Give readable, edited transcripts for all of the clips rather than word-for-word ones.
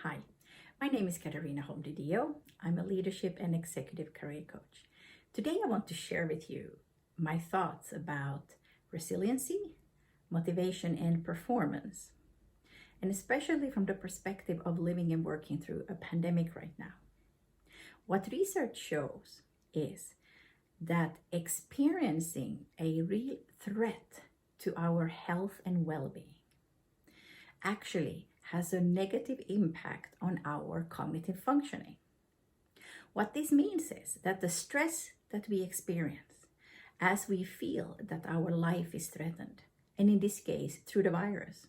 Hi, my name is Katarina Holm-DiDio. I'm a leadership and executive career coach. Today I want to share with you my thoughts about resiliency, motivation, and performance, and especially from the perspective of living and working through a pandemic right now. What research shows is that experiencing a real threat to our health and well-being actually has a negative impact on our cognitive functioning. What this means is that the stress that we experience as we feel that our life is threatened, and in this case through the virus,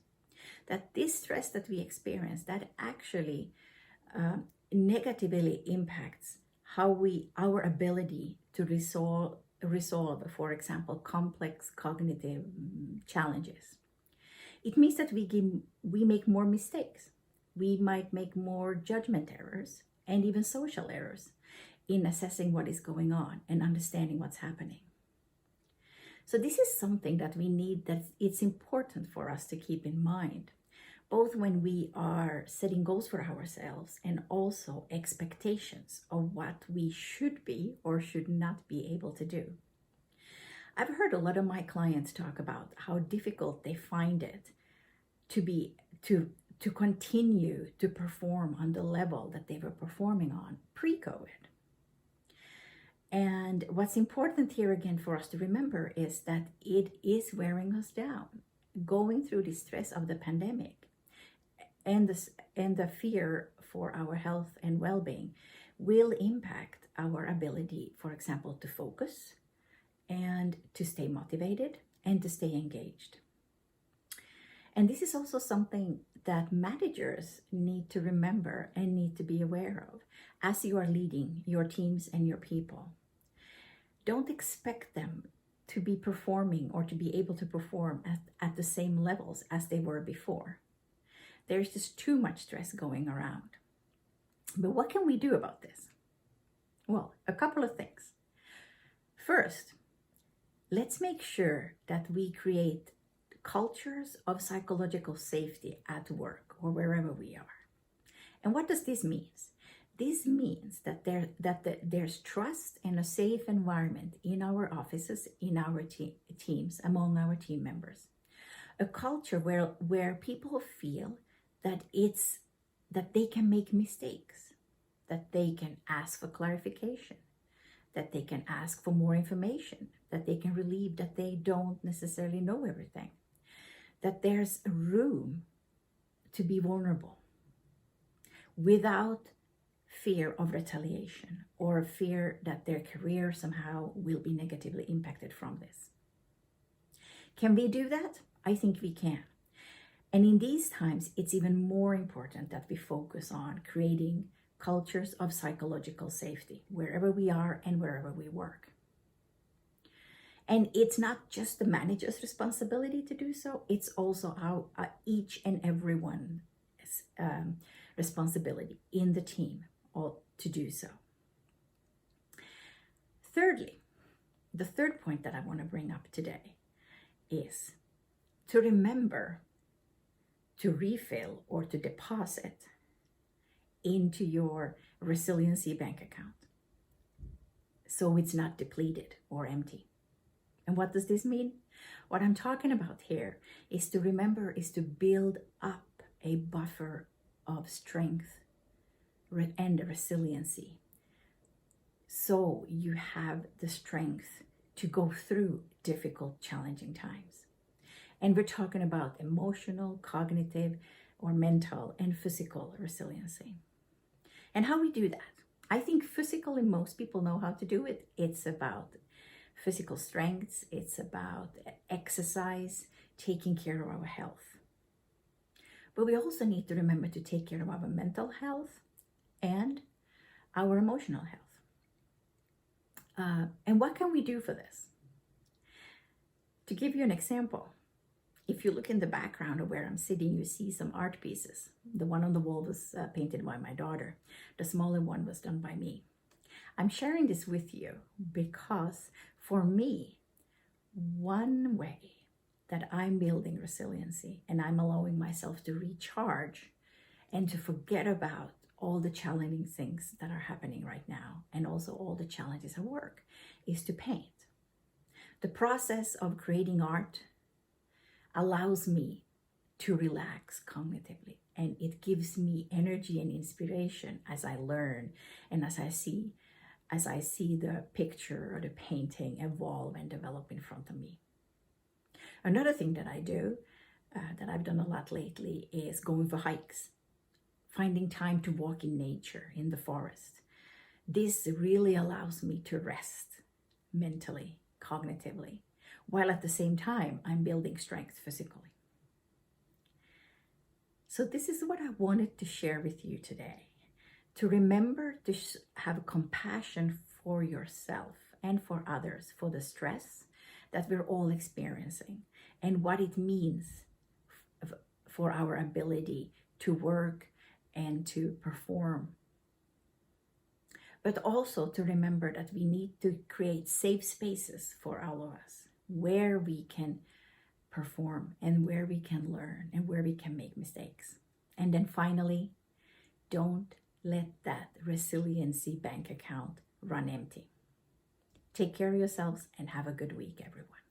that this stress that we experience that actually negatively impacts our ability to resolve, for example, complex cognitive challenges. It means that we make more mistakes. We might make more judgment errors and even social errors in assessing what is going on and understanding what's happening. So this is something that we need, that it's important for us to keep in mind, both when we are setting goals for ourselves and also expectations of what we should be or should not be able to do. I've heard a lot of my clients talk about how difficult they find it to continue to perform on the level that they were performing on pre-COVID. And what's important here again for us to remember is that it is wearing us down. Going through the stress of the pandemic and the fear for our health and well-being will impact our ability, for example, to focus and to stay motivated and to stay engaged. And this is also something that managers need to remember and need to be aware of as you are leading your teams and your people. Don't expect them to be performing or to be able to perform at the same levels as they were before. There's just too much stress going around. But what can we do about this? Well, a couple of things. First, let's make sure that we create cultures of psychological safety at work or wherever we are. And what does this mean? This means that there's trust and a safe environment in our offices, in our teams, among our team members. A culture where people feel that they can make mistakes, that they can ask for clarification, that they can ask for more information, that they can relieve that they don't necessarily know everything, that there's room to be vulnerable without fear of retaliation or fear that their career somehow will be negatively impacted from this. Can we do that? I think we can. And in these times, it's even more important that we focus on creating cultures of psychological safety wherever we are and wherever we work. And it's not just the manager's responsibility to do so, it's also our each and everyone's responsibility in the team to do so. Thirdly, the third point that I want to bring up today is to remember to refill or to deposit into your resiliency bank account so it's not depleted or empty. And what does this mean? What I'm talking about here is to build up a buffer of strength and resiliency, so you have the strength to go through difficult, challenging times. And we're talking about emotional, cognitive, or mental and physical resiliency. And how we do that? I think physically, most people know how to do it. It's about physical strengths, it's about exercise, taking care of our health. But we also need to remember to take care of our mental health and our emotional health. And what can we do for this? To give you an example, if you look in the background of where I'm sitting, you see some art pieces. The one on the wall was painted by my daughter. The smaller one was done by me. I'm sharing this with you because for me, one way that I'm building resiliency and I'm allowing myself to recharge and to forget about all the challenging things that are happening right now, and also all the challenges at work, is to paint. The process of creating art allows me to relax cognitively, and it gives me energy and inspiration as I learn and as I see the picture or the painting evolve and develop in front of me. Another thing that I do, that I've done a lot lately, is going for hikes, finding time to walk in nature, in the forest. This really allows me to rest mentally, cognitively, while at the same time I'm building strength physically. So this is what I wanted to share with you today. To remember to have compassion for yourself and for others, for the stress that we're all experiencing and what it means for our ability to work and to perform. But also to remember that we need to create safe spaces for all of us where we can perform and where we can learn and where we can make mistakes. And then finally, don't let that resiliency bank account run empty. Take care of yourselves and have a good week, everyone.